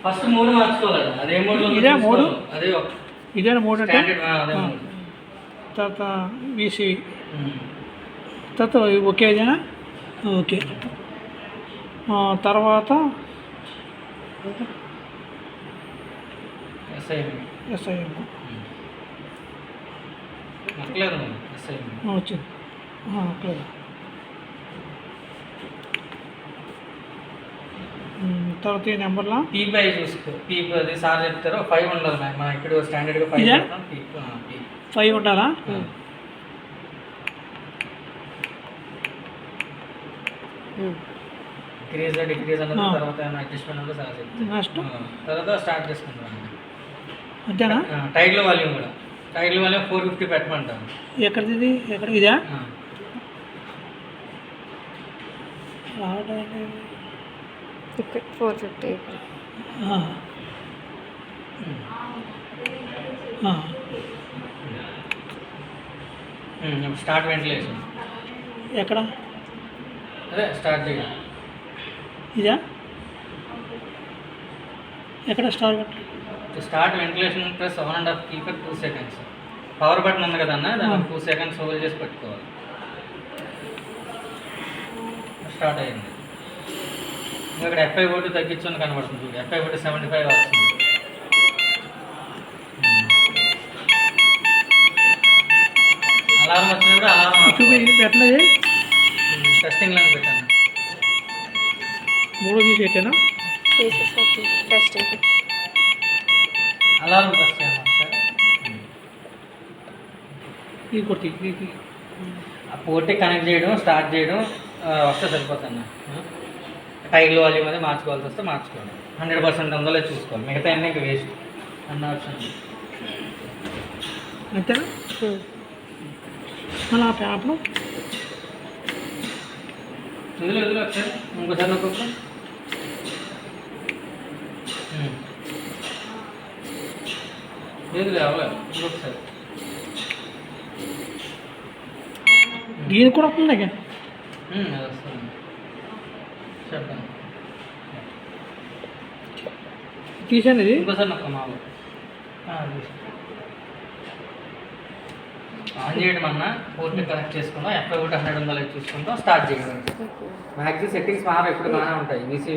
First 3 మార్చుకోవాలి. అదే 3 ఇదే 3 అదే ఇదే 3 అంటే అదే 3 తర్వాత వీసీ తర్వాత ఓకే ఇదేనా ఓకే తర్వాత ఎస్ఐఎం వచ్చింది అట్లేదు. తర్వాత ఈ నెంబర్లో పీపై చూసుకో. పీపీ అది సార్ చెప్తారు 5 ఉండాలి మ్యామ్. మనం ఇక్కడ స్టాండర్డ్గా 5 ఉండాలా? డిక్రీజ్ అన్నది తర్వాత అడ్జస్ట్మెంట్ ఉందో సార్ చెప్తారు. నెక్స్ట్ తర్వాత స్టార్ట్ చేసుకుంటాం అంతేనా? టైటిల్ వాల్యూమ్ కూడా 450 పెట్టమంటాను. ఎక్కడిది ఇది? ఎక్కడ ఇదా? ఇక్కడ 450. స్టార్ట్ వెంటిలేషన్ ఎక్కడ? అదే స్టార్ట్ చేయాలి. ఇదా? ఎక్కడ start ventilation plus 1.5 key for 2 seconds. Power button ఉంది కదన్న, దాన్ని 2 seconds హోల్డ్ చేసి పెట్టుకోవాలి. స్టార్ట్ అయ్యింది. ఇక్కడ FI వోల్ట్ తగ్గించుని కనబడుతుంది. FI వోల్ట్ 75 వస్తుంది. అలారం వచ్చినప్పుడు అలారం పెట్టలేదు. టెస్టింగ్ లాగా పెట్టాను. 3 తీసేటేనా? టెస్టింగ్ అలారం ప్రెస్ చేయాలి ఒకసారి. ఇది కొట్టి ఆ పోర్ట్కి కనెక్ట్ చేయడం, స్టార్ట్ చేయడం వస్తే సరిపోతుంది. టైటిల్ వాల్యూమ్ అది మార్చుకోవాల్సి వస్తే మార్చుకోవాలి. 100% ఉందో లేదు చూసుకోవాలి. మిగతా అన్నీ ఇంకా వేస్ట్ అన్న ఆప్షన్. అంతేనా? మళ్ళీ ఆ పేపర్ వదిలే ఒకసారి ఇంకోసారి ఒక్కొక్క లేదు అవ్వలేదు. ఇంకొకసారి దీనికి కూడా వస్తుంది. అది వస్తుంది. చెప్పండి. తీసాను ఇది. ఇంకోసారి నొక్క మాకు ఆన్ చేయడం అన్నా పోర్ట్ని కనెక్ట్ చేసుకుందాం. FI వోల్ట్ 100 ఉందో చూసుకుందాం. స్టార్ట్ చేయడం. మ్యాక్సిమం సెట్టింగ్స్ మాత్రం ఎప్పుడు బాగానే ఉంటాయి.